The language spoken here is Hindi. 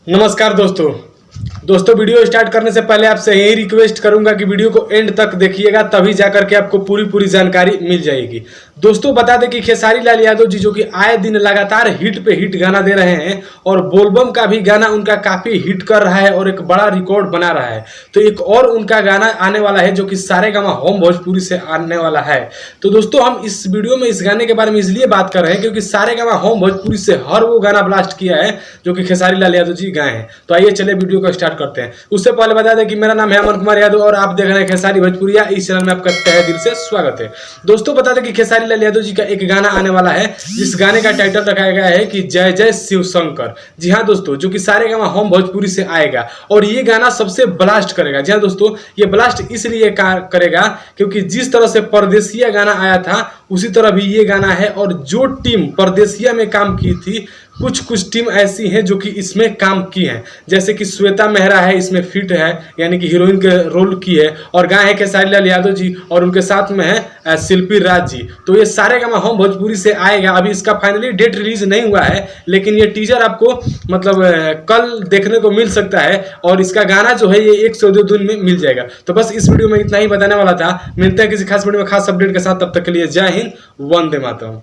नमस्कार दोस्तों वीडियो स्टार्ट करने से पहले आपसे यही रिक्वेस्ट करूंगा कि वीडियो को एंड तक देखिएगा, तभी जाकर के आपको पूरी जानकारी मिल जाएगी। दोस्तों बता दें कि खेसारी लाल यादव जी जो कि आए दिन लगातार हिट पे हिट गाना दे रहे हैं और बोलबम का भी गाना उनका काफी हिट कर रहा है और एक बड़ा रिकॉर्ड बना रहा है। तो एक और उनका गाना आने वाला है जो कि सारेगामा होम भोजपुरी से आने वाला है। तो दोस्तों हम इस वीडियो में इस गाने के बारे में इसलिए बात कर रहे हैं क्योंकि सारेगामा होम भोजपुरी से हर वो गाना ब्लास्ट किया है जो कि खेसारी लाल यादव जी गाए हैं। तो आइए चले वीडियो को स्टार्ट करते हैं। उससे पहले बता दें कि मेरा नाम है अमन कुमार यादव और आप देख रहे हैं खेसारी भोजपुरिया। इस चैनल में आपका तहे दिल से स्वागत है। दोस्तों बता दें कि खेसारी लाल यादव जी का एक गाना आने वाला है जिस गाने का टाइटल रखाया गया है कि जय जय शिव शंकर। जी हाँ दोस्तों, जो कि सारेगामा होम भोजपुरी से आएगा और ये गाना सबसे ब्लास्ट करेगा। जी हाँ दोस्तों, ये ब्लास्ट इसलिए करेगा क्योंकि जिस तरह से परदेसिया गाना आया था उसी तरह भी ये गाना है। और जो टीम परदेसिया में काम की थी, कुछ टीम ऐसी हैं जो कि इसमें काम की हैं, जैसे कि श्वेता मेहरा है, इसमें फिट है यानी कि हीरोइन के रोल की है और गाए हैं खेसारी लाल यादव जी और उनके साथ में है शिल्पी राज जी। तो ये सारेगामा होम भोजपुरी से आएगा। अभी इसका फाइनली डेट रिलीज नहीं हुआ है, लेकिन ये टीजर आपको मतलब कल देखने को मिल सकता है और इसका गाना जो है ये 1 से 2 दिन में मिल जाएगा। तो बस इस वीडियो में इतना ही बताने वाला था। मिलते हैं किसी खास वीडियो में खास अपडेट के साथ, तब तक के लिए जय हिंद, वंदे मातरम।